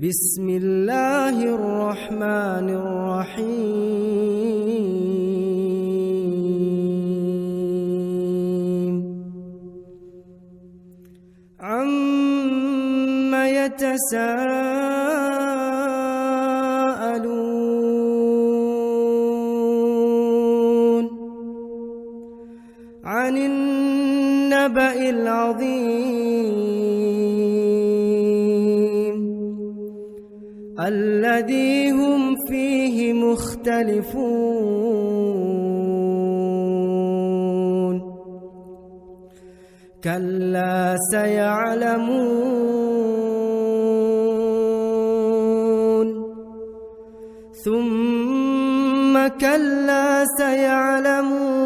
بسم الله الرحمن الرحيم عم يتساءلون عن النبأ العظيم الذي هم فيه مختلفون كلا سيعلمون ثم كلا سيعلمون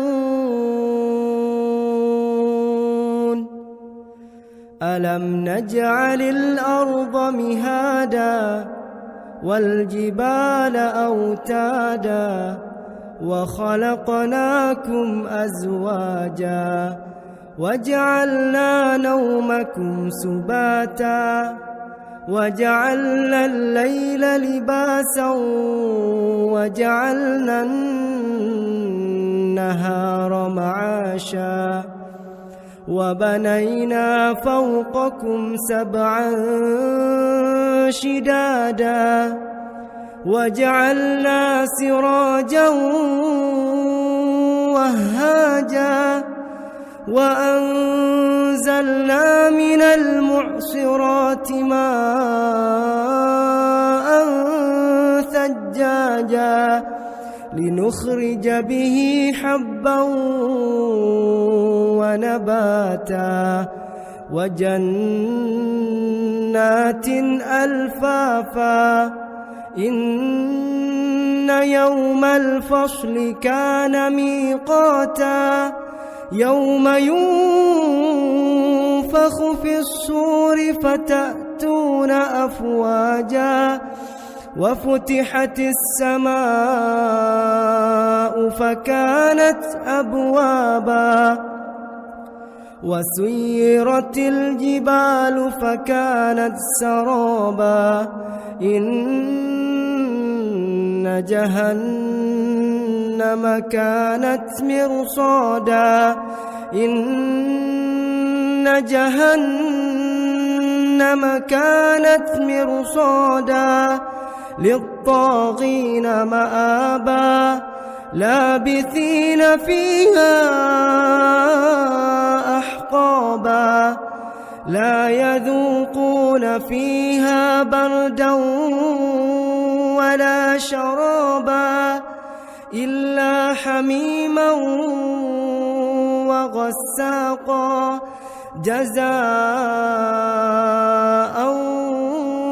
ألم نجعل الأرض مهادا والجبال أوتادا وخلقناكم أزواجا وجعلنا نومكم سباتا وجعلنا الليل لباسا وجعلنا النهار معاشا وبنينا فوقكم سبعا شدادا وجعلنا سراجا وهاجا وأنزلنا من المعصرات ماء ثجاجا لنخرج به حبا ونباتا وجنات ألفافا إن يوم الفصل كان ميقاتا يوم ينفخ في الصور فتأتون أفواجا وفتحت السماء فكانت أبوابا وسيرت الجبال فكانت سرابا إن جهنم كانت مرصادا إن جهنم كانت مرصادا للطاغين مآبا لابثين فيها أحقابا لا يذوقون فيها بردا ولا شرابا إلا حميما وغساقا جزاء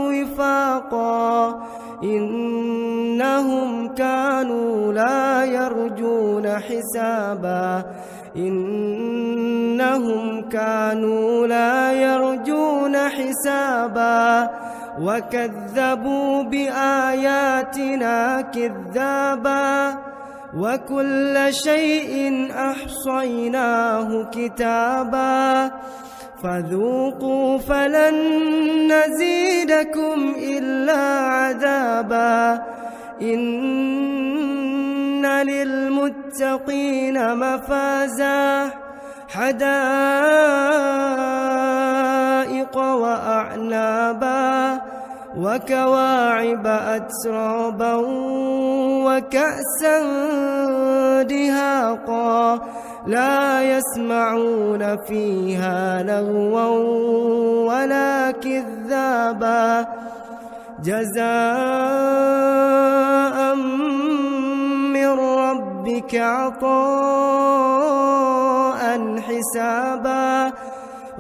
وفاقا إنهم كانوا لا يرجون حسابا إنهم كانوا لا يرجون حسابا وكذبوا بآياتنا كذابا وكل شيء أحصيناه كتابا فذوقوا فلن نزيدكم إلا عذابا إن للمتقين مفازا حدائق وأعنابا وكواعب أترابا وكأسا دهاقا لا يسمعون فيها لغوا ولا كذابا جزاء من ربك عطاء حسابا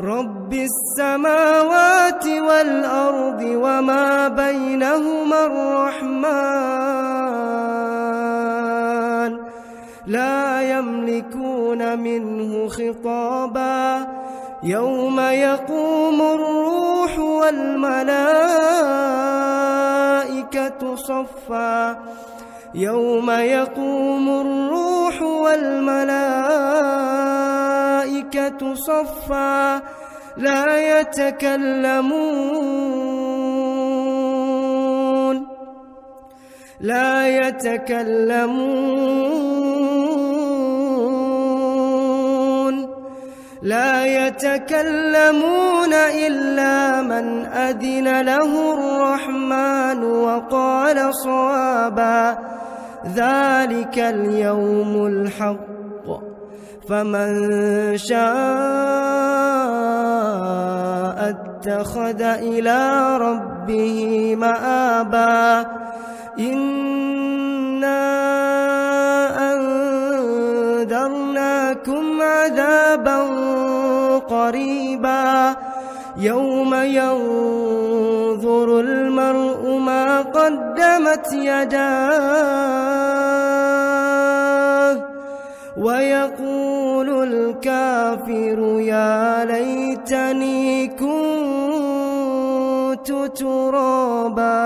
رب السماوات والأرض وما بينهما الرحمن لا يملكون منه خطابا يوم يقوم الروح والملائكة صفا يوم يقوم الروح والملائكة صفا لا يتكلمون لا يتكلمون إلا من أذن له الرحمن وقال صوابا ذلك اليوم الحق فمن شاء اتخذ إلى ربه مآبا إنا أنذرناكم عذابا قريبا يوم ينظر المرء ما قدمت يداه ويقول الكافر يا ليتني كنت ترابا.